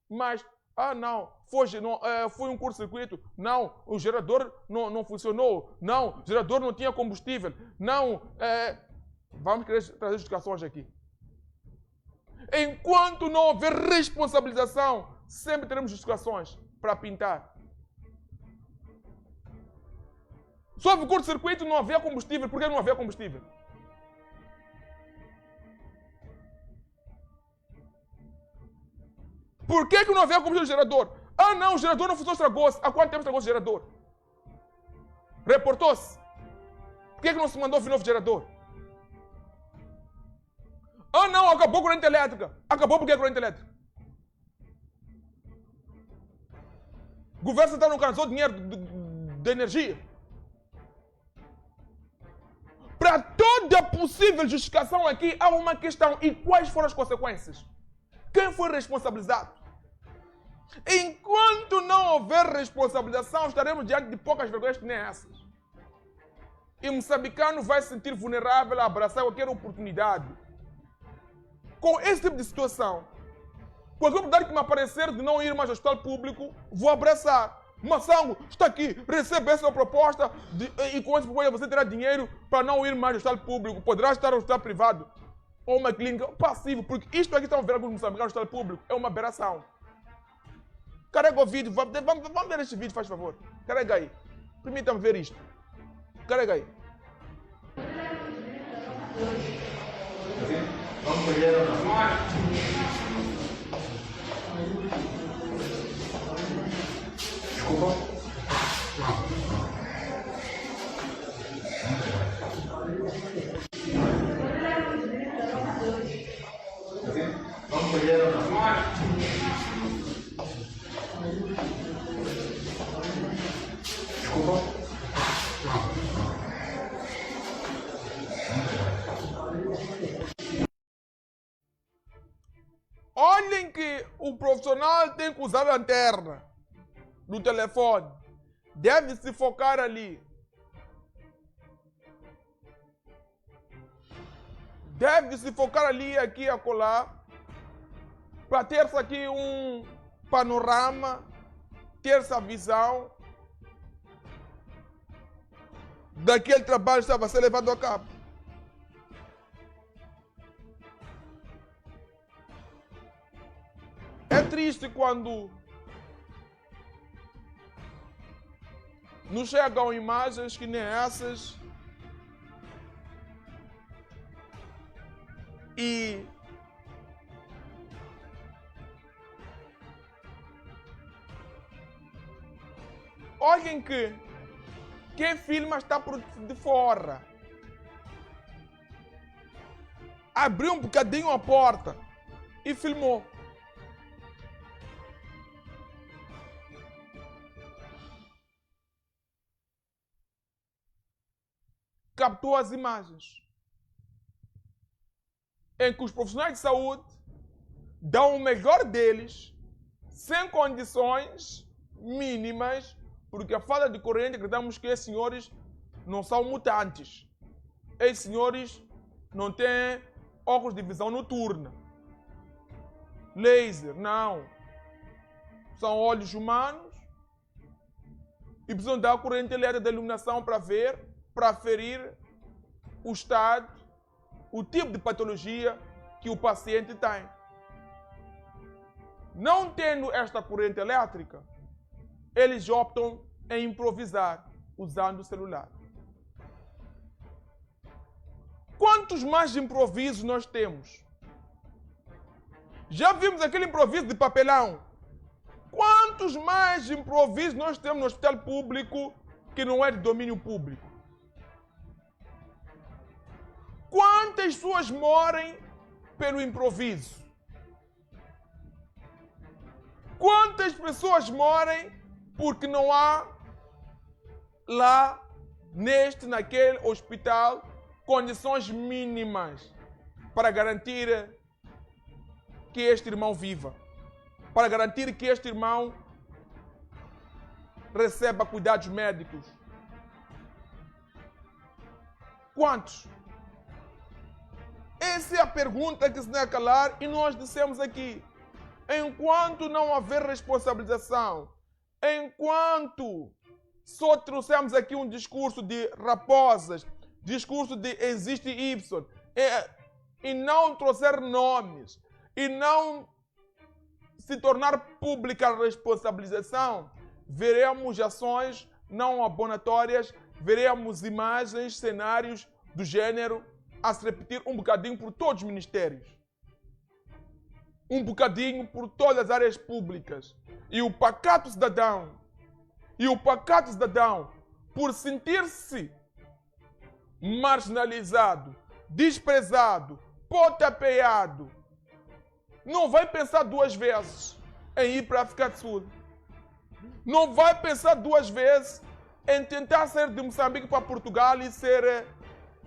Mas, não, foi um curto-circuito. Não, o gerador não funcionou. Não, o gerador não tinha combustível. Não, vamos querer trazer justificações aqui. Enquanto não houver responsabilização, sempre teremos justificações para pintar. Se houve curto-circuito, não havia combustível. Por que não havia combustível? Por que não havia combustível no gerador? Não, o gerador não funcionou, estragou-se. Há quanto tempo estragou-se o gerador? Reportou-se. Por que não se mandou vir novo gerador? Não, acabou a corrente elétrica. Acabou porque a corrente elétrica? O governo central não canalizou dinheiro de energia. Para toda possível justificação aqui, há uma questão. E quais foram as consequências? Quem foi responsabilizado? Enquanto não houver responsabilização, estaremos diante de poucas vergonhas que nem essas. E o moçambicano vai se sentir vulnerável a abraçar qualquer oportunidade. Com esse tipo de situação, qualquer oportunidade que me aparecer de não ir mais ao hospital público, vou abraçar. Massango, está aqui, recebe essa proposta e com essa proposta você terá dinheiro para não ir mais ao hospital público. Poderá estar no hospital privado ou uma clínica passiva, porque isto aqui estamos vendo alguns moçambicanos no hospital público é uma aberração. Carrega o vídeo, vamos ver este vídeo, faz favor. Carrega aí. Permita-me ver isto. Carrega aí. Desculpa. Vamos colher ou não? Desculpa. Olhem que o profissional tem que usar a lanterna do telefone. Deve se focar ali. Deve se focar ali, aqui e acolá, para ter aqui um panorama, ter essa visão daquele trabalho que estava a ser levado a cabo. É triste quando nos chegam imagens que nem essas e olhem que quem filma está por de fora. Abriu um bocadinho a porta e filmou. Captou as imagens em que os profissionais de saúde dão o melhor deles, sem condições mínimas, porque a falta de corrente, acreditamos que esses senhores não são mutantes. Esses senhores não têm óculos de visão noturna. Laser, não. São olhos humanos e precisam dar corrente elétrica de iluminação para ver, para aferir o estado, o tipo de patologia que o paciente tem. Não tendo esta corrente elétrica, eles optam em improvisar, usando o celular. Quantos mais improvisos nós temos? Já vimos aquele improviso de papelão. Quantos mais improvisos nós temos no hospital público que não é de domínio público? Quantas pessoas morrem pelo improviso? Quantas pessoas morrem porque não há lá, naquele hospital, condições mínimas para garantir que este irmão viva, para garantir que este irmão receba cuidados médicos? Quantos? Essa é a pergunta que se deve calar e nós dissemos aqui. enquanto não houver responsabilização, enquanto só trouxemos aqui um discurso de raposas, discurso de existe Y, e não trouxer nomes, e não se tornar pública a responsabilização, veremos ações não abonatórias, veremos imagens, cenários do gênero a se repetir um bocadinho por todos os ministérios. Um bocadinho por todas as áreas públicas. E o pacato cidadão, por sentir-se marginalizado, desprezado, potapeado, não vai pensar duas vezes em ir para a África do Sul. Não vai pensar duas vezes em tentar sair de Moçambique para Portugal e ser,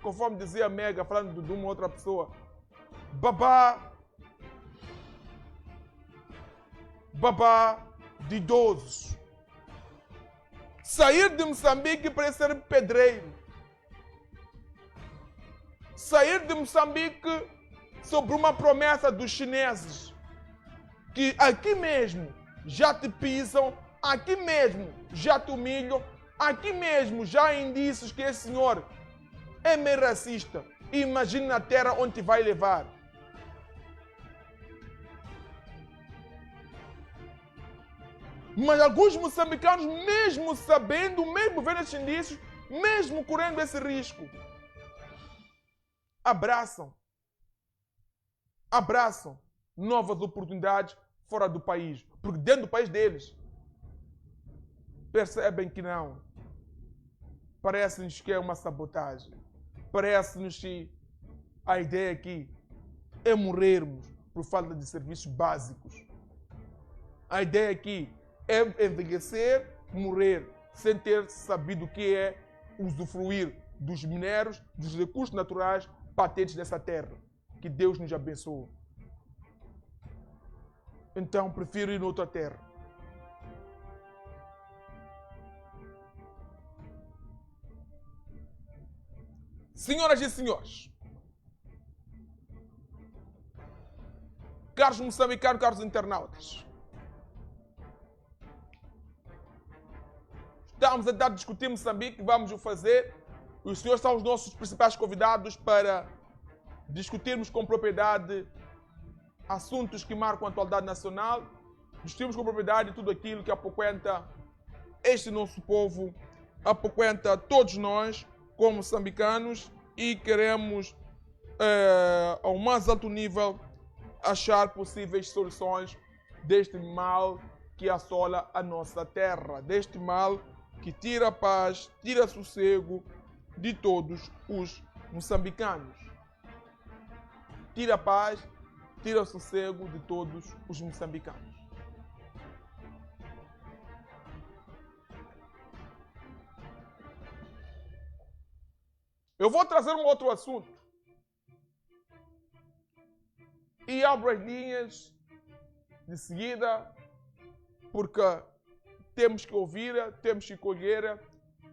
conforme dizia Mega, falando de uma outra pessoa, babá de idosos. Sair de Moçambique para ser pedreiro. Sair de Moçambique sobre uma promessa dos chineses, que aqui mesmo já te pisam, aqui mesmo já te humilham, aqui mesmo já há indícios que esse senhor é meio racista. Imagine na terra onde te vai levar. Mas alguns moçambicanos, mesmo sabendo, mesmo vendo esses indícios, mesmo correndo esse risco, abraçam novas oportunidades fora do país. Porque dentro do país deles, percebem que não. Parece-nos que é uma sabotagem. Parece-nos que a ideia aqui é morrermos por falta de serviços básicos. A ideia aqui é envelhecer, morrer, sem ter sabido o que é usufruir dos minérios, dos recursos naturais patentes dessa terra. Que Deus nos abençoe. Então, prefiro ir noutra terra. Senhoras e senhores, caros moçambicanos, caros internautas, estamos a tentar discutir Moçambique, vamos o fazer. Os senhores são os nossos principais convidados para discutirmos com propriedade assuntos que marcam a atualidade nacional, discutirmos com propriedade tudo aquilo que apoquenta este nosso povo, apoquenta todos nós como moçambicanos e queremos, ao mais alto nível, achar possíveis soluções deste mal que assola a nossa terra, deste mal que tira a paz, tira sossego de todos os moçambicanos. Tira a paz, tira o sossego de todos os moçambicanos. Eu vou trazer um outro assunto. E abro as linhas de seguida, porque temos que ouvir, temos que colher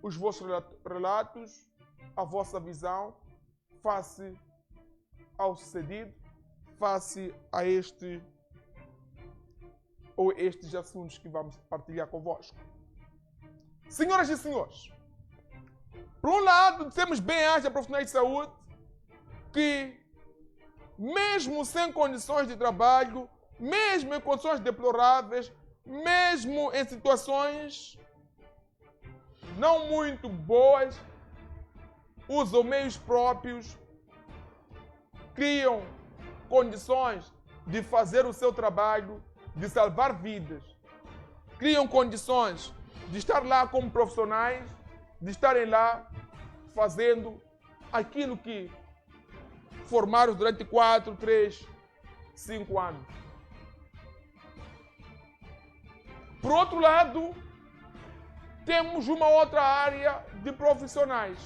os vossos relatos, a vossa visão, face ao sucedido, face a estes assuntos que vamos partilhar convosco. Senhoras e senhores, por um lado, temos bem haja profissionais de saúde que, mesmo sem condições de trabalho, mesmo em condições deploráveis, mesmo em situações não muito boas, usam meios próprios, criam condições de fazer o seu trabalho, de salvar vidas, criam condições de estar lá como profissionais, de estarem lá fazendo aquilo que formaram durante 4, 3, 5 anos. Por outro lado, temos uma outra área de profissionais.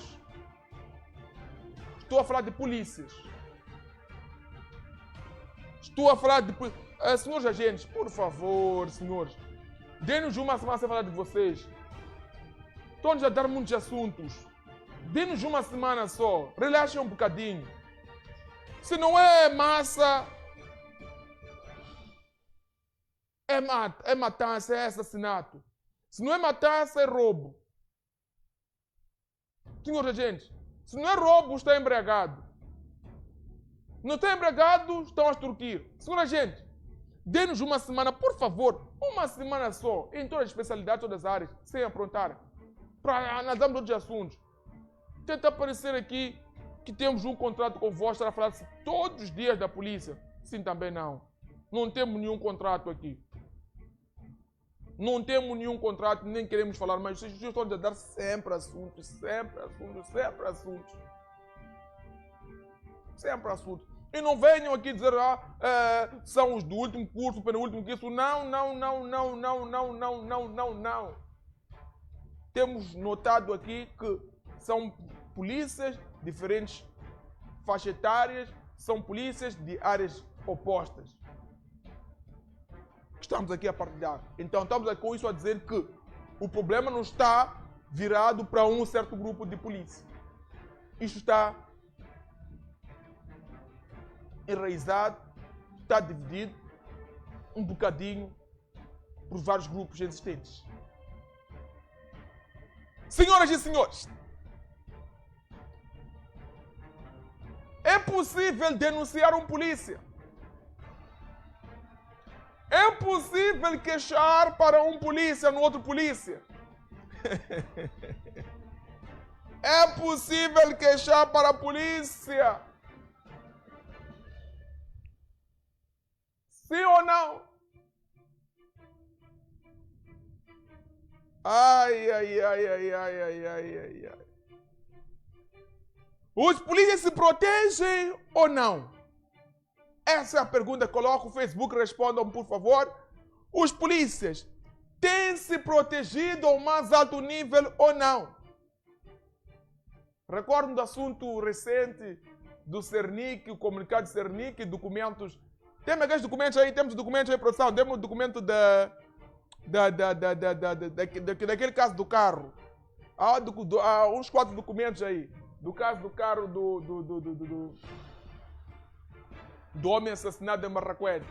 Estou a falar de polícias. Estou a falar de... senhores agentes, por favor, senhores, dê-nos uma semana sem falar de vocês. Estão-nos a dar muitos assuntos. Dê-nos uma semana só. Relaxem um bocadinho. Se não é massa, É matança, é assassinato. Se não é matança, é roubo. Senhores agentes, se não é roubo, está embriagado. Não está embriagado, estão a extorquir. Senhor agente, dê-nos uma semana, por favor, uma semana só, em todas as especialidades, todas as áreas, sem aprontar, para analisarmos outros assuntos. Tenta aparecer aqui que temos um contrato convosco para falar todos os dias da polícia. Sim, também não. Não temos nenhum contrato aqui. Não temos nenhum contrato, nem queremos falar, mas vocês estão a dar sempre assuntos, sempre assuntos, sempre assuntos. Sempre assuntos. E não venham aqui dizer, são os do último curso, penúltimo curso. Não. Temos notado aqui que são polícias diferentes faixas etárias, são polícias de áreas opostas. Estamos aqui a partilhar. Então estamos aqui com isso a dizer que o problema não está virado para um certo grupo de polícia. Isto está enraizado, está dividido um bocadinho por vários grupos existentes. Senhoras e senhores, é possível denunciar um polícia. É possível queixar para um polícia no outro polícia. É possível queixar para a polícia. Sim ou não? Ai. Os polícias se protegem ou não? Essa é a pergunta que coloco no Facebook. Respondam, por favor. Os polícias têm se protegido ao mais alto nível ou não? Recordo do assunto recente do Cernic, o comunicado de Cernic, documentos. Temos aqueles documentos aí, temos documentos aí, produção. Temos o documento daquele caso do carro. Há uns 4 documentos aí. Do caso do carro do homem assassinado em Marraquém.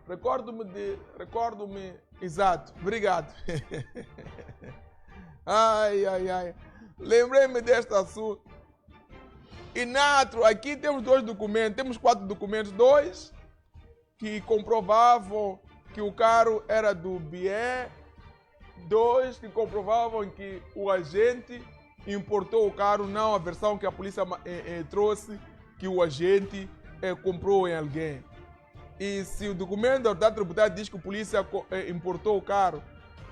Recordo-me, exato, obrigado. Ai. Lembrei-me deste assunto. E Natro, aqui temos 2 documentos, temos 4 documentos, 2 que comprovavam que o carro era do BIE, 2 que comprovavam que o agente importou o carro, não a versão que a polícia trouxe, que o agente comprou em alguém. E se o documento da autoridade tributária diz que a polícia importou o carro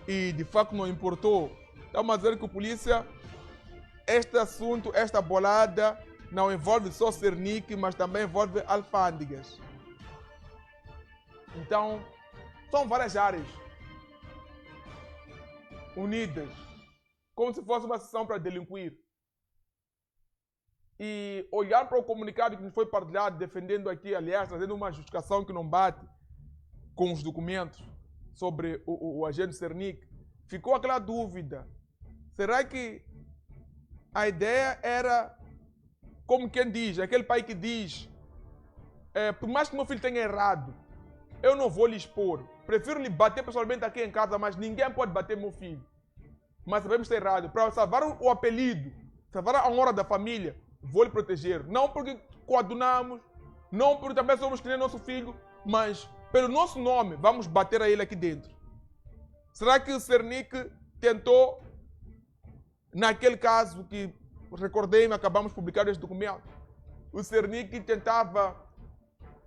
e de facto não importou, estamos a dizer que a polícia, este assunto, esta bolada, não envolve só Cernic, mas também envolve alfândegas. Então, são várias áreas unidas, como se fosse uma sessão para delinquir. E olhar para o comunicado que nos foi partilhado, defendendo aqui, aliás, trazendo uma justificação que não bate com os documentos sobre o agente Cernic, ficou aquela dúvida. Será que a ideia era, como quem diz, aquele pai que diz, por mais que meu filho tenha errado, eu não vou lhe expor. Prefiro lhe bater pessoalmente aqui em casa, mas ninguém pode bater meu filho. Mas sabemos que está errado. Para salvar o apelido, salvar a honra da família, vou lhe proteger. Não porque coadunamos, não porque também somos que nem nosso filho, mas pelo nosso nome, vamos bater a ele aqui dentro. Será que o Cernic tentou, naquele caso que recordei-me, acabamos de publicar este documento, o Cernic tentava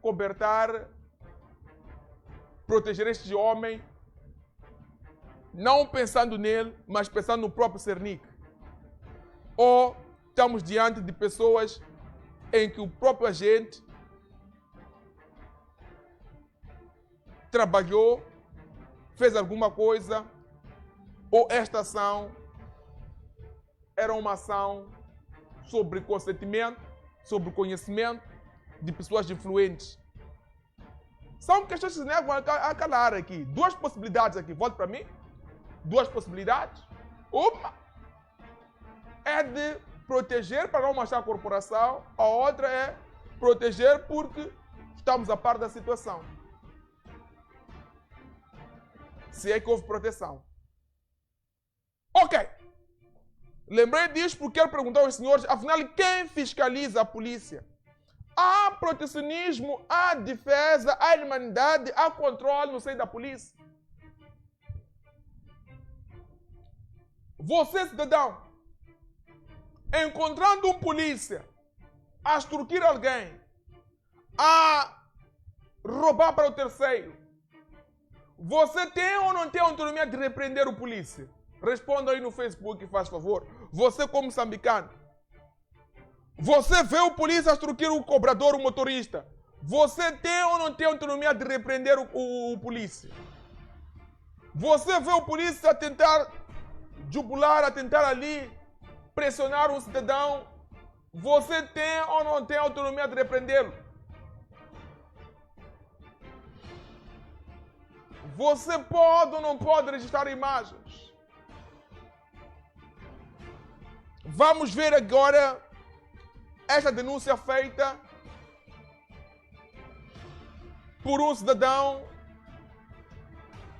cobertar, proteger este homem, não pensando nele, mas pensando no próprio Cernic? Ou estamos diante de pessoas em que o próprio agente trabalhou, fez alguma coisa, ou esta ação era uma ação sobre consentimento, sobre conhecimento de pessoas influentes? São questões que se negam a calar aqui. 2 possibilidades aqui. Volte para mim. 2 possibilidades. Uma é de proteger para não manchar a corporação. A outra é proteger porque estamos a par da situação. se é que houve proteção. Ok. Lembrei disso porque quero perguntar aos senhores, afinal, quem fiscaliza a polícia? Há protecionismo, há defesa, há humanidade, há controle no seio da polícia. Você, cidadão, encontrando um polícia a extorquir alguém, a roubar para o terceiro, você tem ou não tem autonomia de repreender o polícia? Responda aí no Facebook, faz favor. Você como moçambicano. Você vê o polícia extorquir o cobrador, o motorista. Você tem ou não tem autonomia de repreender o polícia? Você vê o polícia a tentar jugular, a tentar ali pressionar um cidadão. Você tem ou não tem autonomia de repreendê-lo? Você pode ou não pode registrar imagens? Vamos ver agora esta denúncia feita por um cidadão,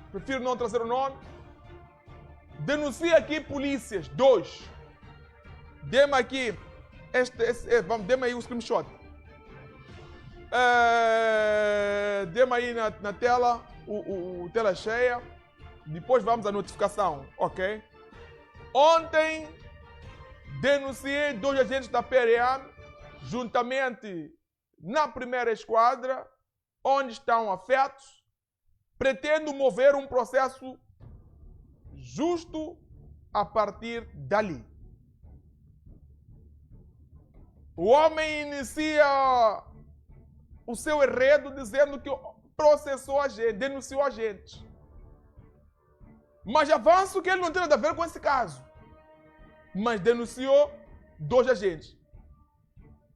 prefiro não trazer o nome, denuncia aqui polícias, 2. Dê-me aqui, dê-me aí o screenshot. Dê-me aí na tela, o tela cheia, depois vamos à notificação, ok? Ontem denunciei 2 agentes da PRM, juntamente na primeira esquadra, onde estão afetos. Pretendo mover um processo justo a partir dali. O homem inicia o seu enredo dizendo que processou a gente, denunciou a gente. Mas avanço que ele não tem nada a ver com esse caso. Mas denunciou 2 agentes.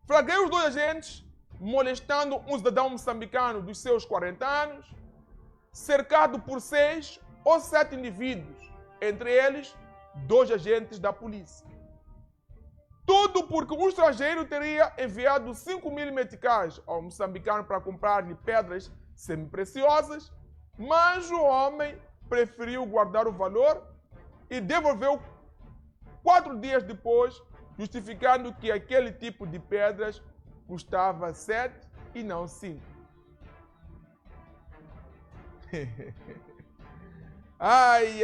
Flagrei os 2 agentes molestando um cidadão moçambicano dos seus 40 anos, cercado por 6 ou 7 indivíduos, entre eles 2 agentes da polícia. Tudo porque um estrangeiro teria enviado 5.000 meticais ao moçambicano para comprar-lhe pedras semi-preciosas, mas o homem preferiu guardar o valor e devolveu 4 dias depois, justificando que aquele tipo de pedras custava 7 e não 5. Ai.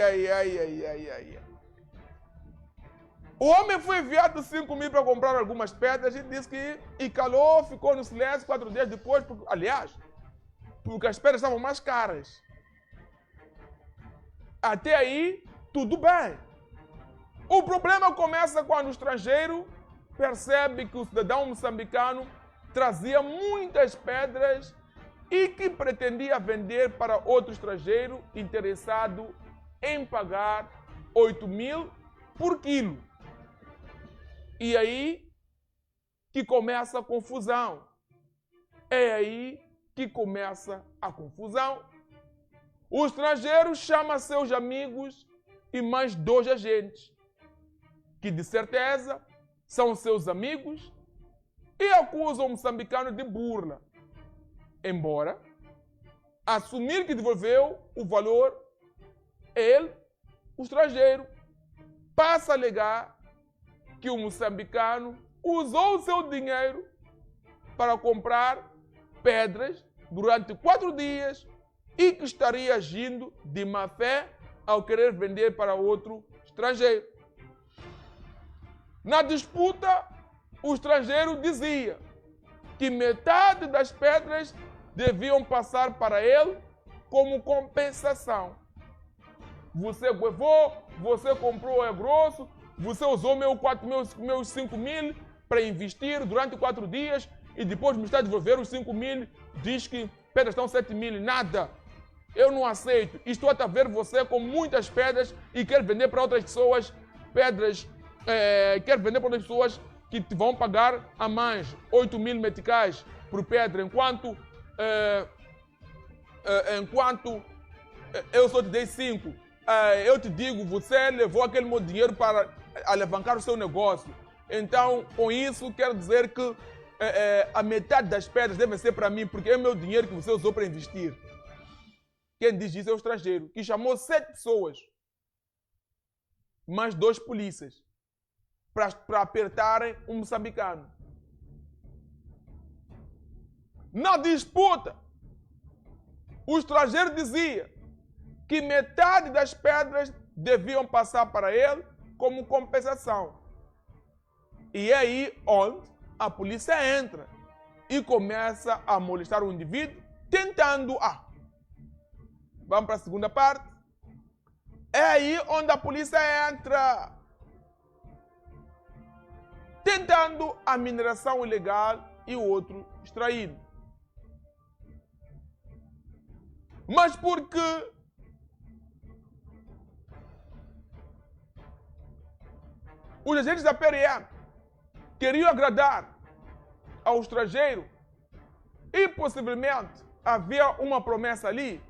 O homem foi enviado 5.000 para comprar algumas pedras e disse que calou, ficou no silêncio 4 dias depois, porque as pedras estavam mais caras. Até aí, tudo bem. O problema começa quando o estrangeiro percebe que o cidadão moçambicano trazia muitas pedras e que pretendia vender para outro estrangeiro interessado em pagar 8.000 por quilo. E aí que começa a confusão. É aí que começa a confusão. O estrangeiro chama seus amigos e mais 2 agentes, que de certeza são seus amigos, e acusam o moçambicano de burla. Embora assumir que devolveu o valor, ele, o estrangeiro, passa a alegar que o moçambicano usou o seu dinheiro para comprar pedras durante 4 dias e que estaria agindo de má fé ao querer vender para outro estrangeiro. Na disputa, o estrangeiro dizia que metade das pedras deviam passar para ele como compensação. Você levou, você comprou é grosso, você usou meus 5.000 para investir durante 4 dias e depois me está a devolver os 5.000, diz que pedras estão 7.000, nada. Eu não aceito. Estou a ver você com muitas pedras e quer vender para outras pessoas pedras, quer vender para outras pessoas que te vão pagar a mais 8.000 meticais por pedra, enquanto eu só te dei 5. Eu te digo, você levou aquele meu dinheiro para alavancar o seu negócio. Então, com isso, quero dizer que a metade das pedras deve ser para mim, porque é o meu dinheiro que você usou para investir. Quem diz isso é o estrangeiro, que chamou 7 pessoas, mais 2 polícias, para apertarem um moçambicano. Na disputa, o estrangeiro dizia que metade das pedras deviam passar para ele como compensação. E é aí onde a polícia entra e começa a molestar o indivíduo, tentando... Vamos para a segunda parte. É aí onde a polícia entra, tentando a mineração ilegal e o outro extraído. Mas porque os agentes da PRM queriam agradar ao estrangeiro e possivelmente havia uma promessa ali,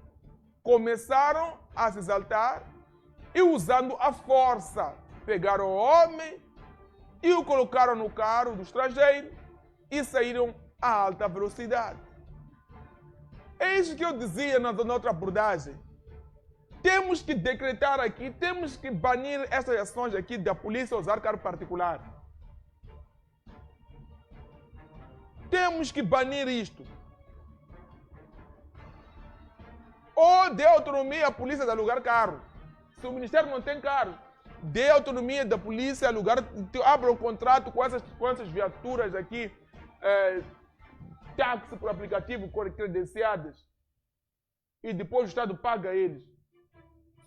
começaram a se exaltar e, usando a força, pegaram o homem e o colocaram no carro do estrangeiro e saíram a alta velocidade. É isso que eu dizia na outra abordagem. Temos que decretar aqui, temos que banir essas ações aqui da polícia usar carro particular. Temos que banir isto. Ou dê autonomia à polícia de alugar carro. Se o Ministério não tem carro, dê autonomia da polícia a alugar, abra um contrato com essas viaturas aqui, táxi por aplicativo credenciadas, e depois o Estado paga eles.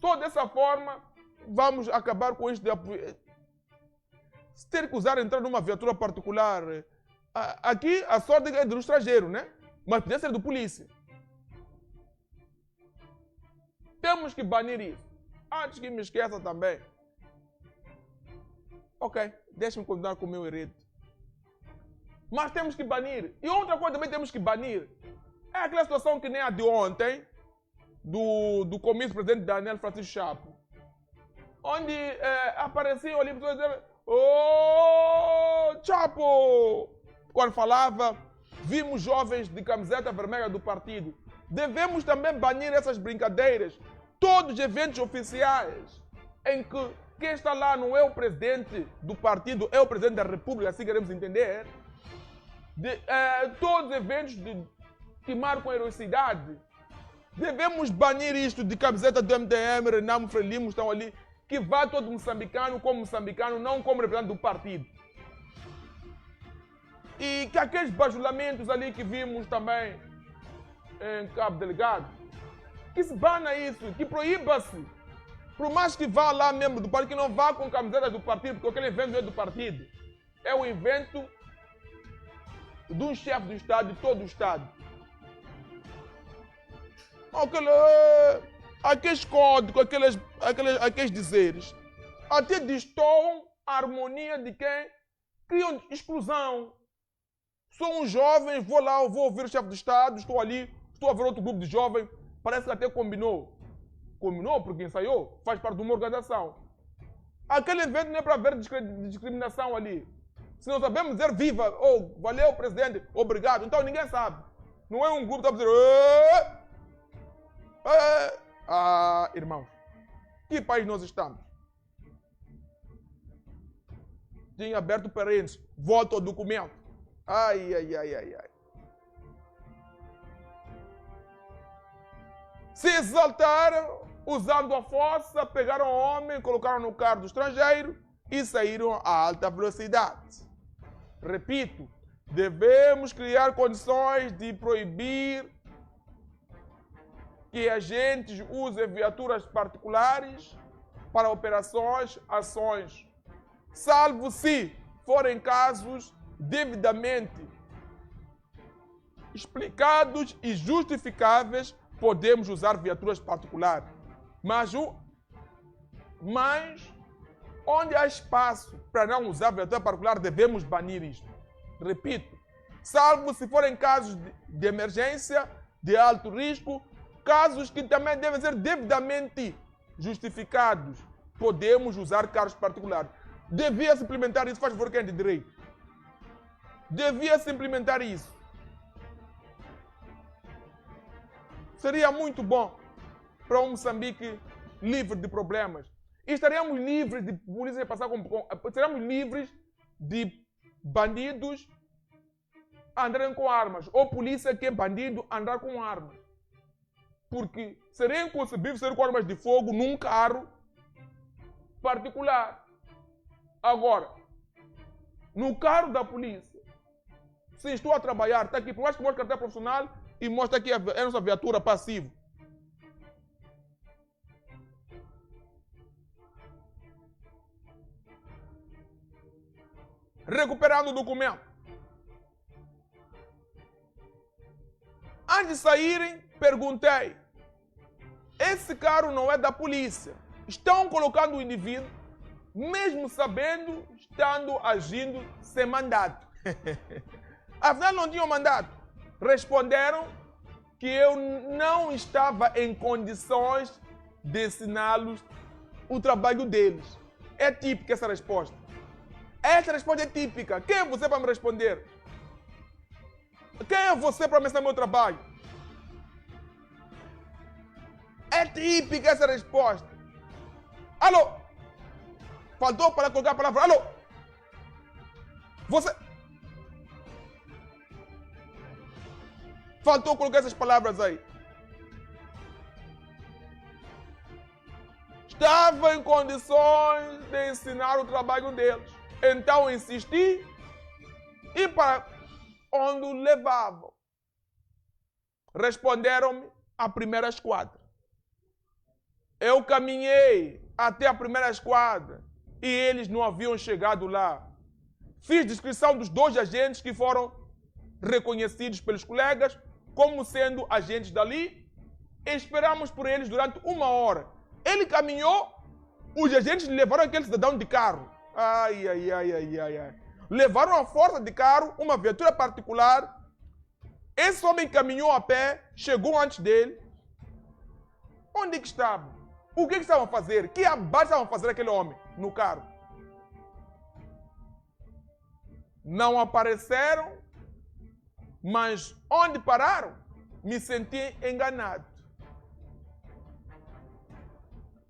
Só dessa forma vamos acabar com isto. Se ter que usar entrar numa viatura particular, aqui a sorte é do estrangeiro, né? Mas podia ser do polícia. Temos que banir isso. Antes que me esqueça também. Ok, deixa-me continuar com o meu enredo. Mas temos que banir. E outra coisa também temos que banir. É aquela situação que nem a de ontem, do comício do presidente Daniel Francisco Chapo. Onde apareciam ali pessoas dizendo: "Ô, Chapo!" Quando falava, vimos jovens de camiseta vermelha do partido. Devemos também banir essas brincadeiras. Todos os eventos oficiais em que quem está lá não é o presidente do partido, é o presidente da República, assim queremos entender. Todos os eventos que marcam a heroicidade. Devemos banir isto de camiseta do MDM, Renamo Frelimo estão ali, que vá todo moçambicano como moçambicano, não como representante do partido. E que aqueles bajulamentos ali que vimos também em Cabo Delgado, que se bana isso, que proíba-se. Por mais que vá lá membro do partido, que não vá com camisetas do partido, porque aquele evento não é do partido. É o evento de um chefe do Estado, de todo o Estado. Aqueles códigos, aqueles dizeres, até destoam a harmonia de quem criam exclusão. Sou um jovem, vou lá, vou ouvir o chefe do Estado, estou ali, estou a ver outro grupo de jovens, parece que até combinou. Combinou porque ensaiou, faz parte de uma organização. Aquele evento não é para haver discriminação ali. Se não sabemos dizer viva, ou valeu presidente, obrigado, então ninguém sabe. Não é um grupo que está a dizer... irmãos, que país nós estamos? Tinha aberto parênteses, volta ao documento. Ai. Se exaltaram, usando a força, pegaram o homem, colocaram no carro do estrangeiro e saíram a alta velocidade. Repito, devemos criar condições de proibir que agentes usem viaturas particulares para operações, ações, salvo se forem casos devidamente explicados e justificáveis, podemos usar viaturas particulares. Mas onde há espaço para não usar viatura particular, devemos banir isto. Repito, salvo se forem casos de emergência, de alto risco, casos que também devem ser devidamente justificados, podemos usar carros particulares. Devia-se implementar isso, faz favor, quem é de direito? Devia-se implementar isso. Seria muito bom. para um Moçambique livre de problemas. E estaremos livres de polícia passar estaremos livres de bandidos andarem com armas. Ou polícia que é bandido andar com armas. Porque seria inconcebível ser com armas de fogo num carro particular. Agora, no carro da polícia, se estou a trabalhar, está aqui, por mais que mostre carteira profissional e mostra aqui a nossa viatura passiva. Recuperando o documento. Antes de saírem, perguntei: esse carro não é da polícia? Estão colocando o indivíduo, mesmo sabendo, estando agindo sem mandato. Afinal, não tinham mandato. Responderam que eu não estava em condições de ensiná-los o trabalho deles. É típica essa resposta. Essa resposta é típica. Quem é você para me responder? Quem é você para me ensinar meu trabalho? É típica essa resposta. Alô? Faltou para colocar a palavra. Alô? Você... Faltou colocar essas palavras aí. Estava em condições de ensinar o trabalho deles. Então insisti e para onde o levavam. Responderam-me a primeira esquadra. Eu caminhei até a primeira esquadra e eles não haviam chegado lá. Fiz descrição dos 2 agentes que foram reconhecidos pelos colegas como sendo agentes dali. Esperamos por eles durante 1 hora. Ele caminhou, os agentes levaram aquele cidadão de carro. Ai. Levaram a força de carro, uma viatura particular. Esse homem caminhou a pé, chegou antes dele. Onde é que estava? O que estavam a fazer? Que abate estavam a fazer aquele homem no carro? Não apareceram, mas onde pararam? Me senti enganado.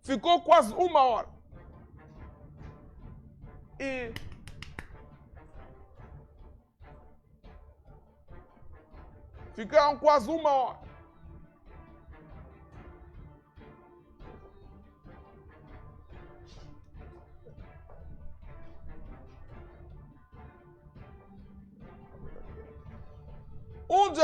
Ficou quase 1 hora. E ficaram quase 1 hora. Um dos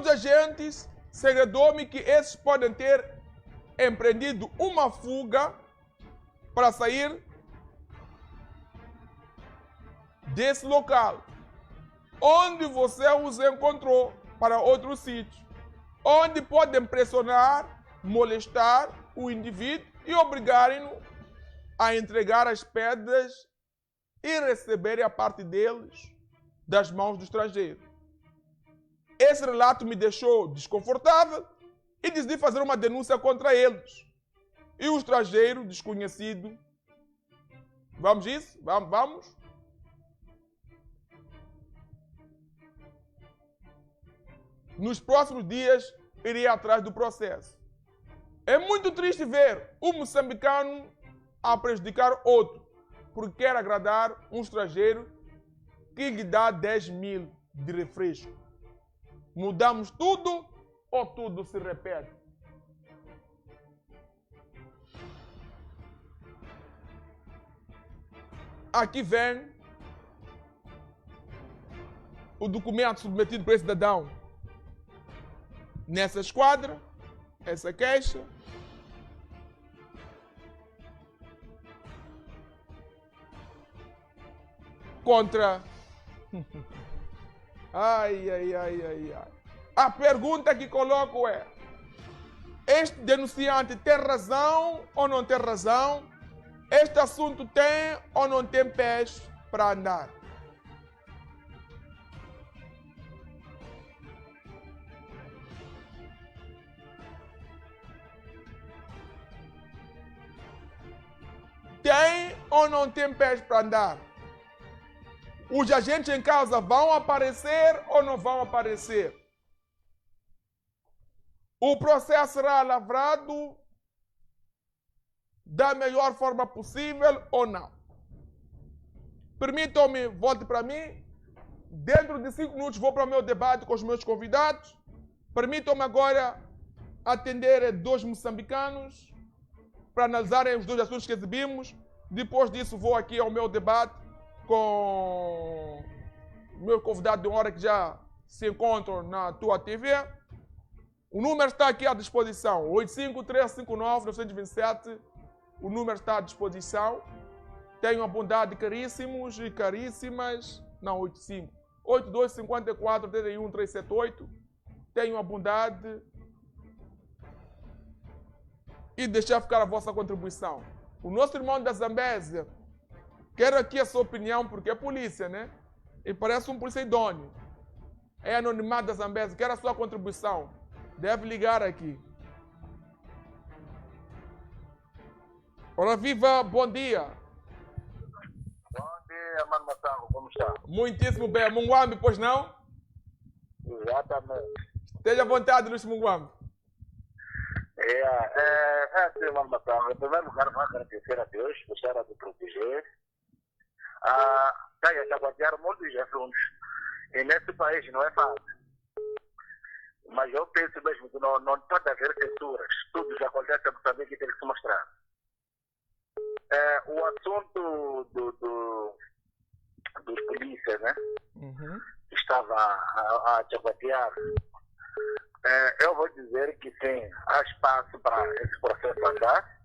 agentes segredou-me que esses podem ter empreendido uma fuga para sair desse local, onde você os encontrou para outro sítio, onde podem pressionar, molestar o indivíduo e obrigarem-no a entregar as pedras e receberem a parte deles das mãos do estrangeiro. Esse relato me deixou desconfortável e decidi fazer uma denúncia contra eles. E o estrangeiro desconhecido... Vamos isso? Vamos? Nos próximos dias, irei atrás do processo. É muito triste ver um moçambicano a prejudicar outro, porque quer agradar um estrangeiro que lhe dá 10.000 de refresco. Mudamos tudo ou tudo se repete? Aqui vem o documento submetido por esse cidadão nessa esquadra, essa queixa. Contra... Ai. A pergunta que coloco é: este denunciante tem razão ou não tem razão? Este assunto tem ou não tem pés para andar? Tem ou não tem pés para andar? Os agentes em causa vão aparecer ou não vão aparecer? O processo será lavrado da melhor forma possível ou não? Permitam-me, volte para mim. Dentro de 5 minutos vou para o meu debate com os meus convidados. Permitam-me agora atender 2 moçambicanos para analisarem os 2 assuntos que exibimos. Depois disso vou aqui ao meu debate com o meu convidado de honra que já se encontra na tua TV. O número está aqui à disposição, 85359-927. O número está à disposição. Tenho a bondade, caríssimos e caríssimas, não, 85, 8254-31378. Tenho a bondade e deixar ficar a vossa contribuição. O nosso irmão da Zambésia, quero aqui a sua opinião, porque é polícia, né? E parece um polícia idôneo. É anonimato da Zambésia, quero a sua contribuição. Deve ligar aqui. Ora viva, bom dia. Bom dia, Mano Matango, como está? Muitíssimo bem. Munguambi, pois não? Exatamente. Esteja à vontade, Luís Munguambi. É assim, Mano Matango. Em primeiro lugar, vou agradecer a Deus por estar a me proteger. Está a chacoalhar muitos assuntos. E nesse país não é fácil. Mas eu penso mesmo que não pode haver censuras. Tudo já acontece a Moçambique e tem que se mostrar. O assunto dos polícias, né? Uhum. Que estava a chacoalhar. Eu vou dizer que sim, há espaço para esse processo andar.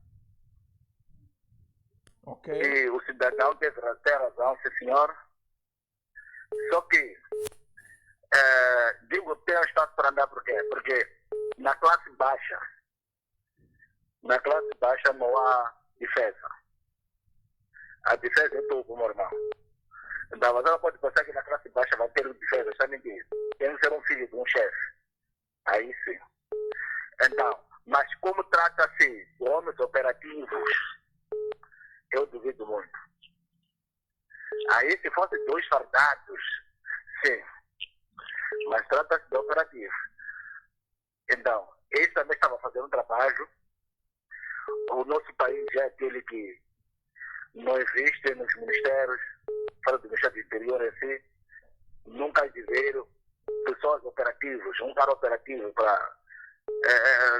Ok. E o cidadão tem razão, sim senhor. Só que, digo tem espaço para andar por quê? Porque na classe baixa não há defesa. A defesa é tudo, meu irmão. Então, mas ela pode pensar que na classe baixa vai ter defesa, está mentindo. Tem que ser um filho de um chefe. Aí sim. Então, mas como trata-se de homens operativos, eu duvido muito. Aí se fossem 2 fardados, sim. Mas trata-se de operativos. Então, eles também estavam fazendo um trabalho. O nosso país é aquele que não existe nos ministérios, fora do Ministério do Interior em si, nunca viveram pessoas operativas, um cara operativo para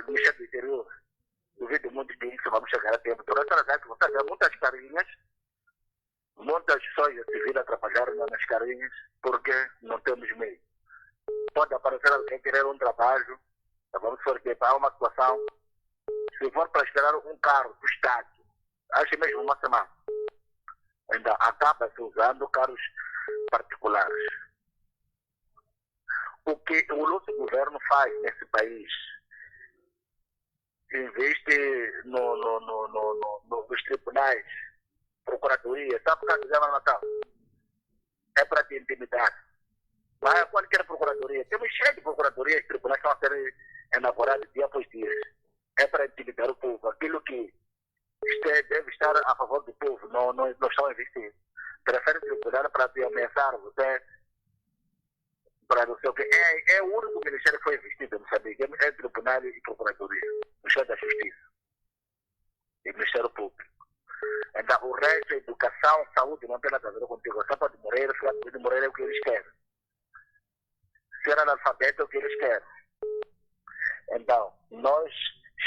o Ministério do Interior. Duvido muito que isso vamos chegar a tempo. Por essa razão que você vê muitas carinhas, muitas pessoas civis a trabalhar nas carinhas, porque não temos meio. Pode aparecer alguém querer um trabalho, vamos supor que há uma situação, se for para esperar um carro do Estado, acho mesmo uma semana, ainda acaba-se usando carros particulares. O que o nosso governo faz nesse país, investe nos tribunais, procuradoria, sabe o que dizemos Natal? É para te intimidar. Vai a qualquer procuradoria, temos cheio de procuradorias, tribunais que estão a ser elaborados dia após dia. É para intimidar o povo. Aquilo que deve estar a favor do povo, não estão investindo. Prefere tribunal para te ameaçar você, para não sei o que. É o único ministério que foi investido, não sabia? É tribunal e procuradoria. Ministério da Justiça e Ministério Público. Então, o resto, educação, saúde, não tem nada a ver contigo. Só pode morrer, se de morrer é o que eles querem. Ser analfabeto é o que eles querem. Então, nós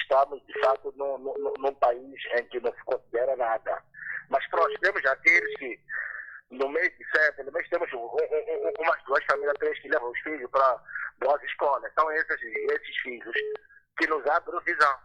estamos, de fato, num país em que não se considera nada. Mas, pronto, temos aqueles que, no mês de setembro, temos umas 2 famílias, 3 que levam os filhos para boas escolas. São esses filhos que nos abrem visão.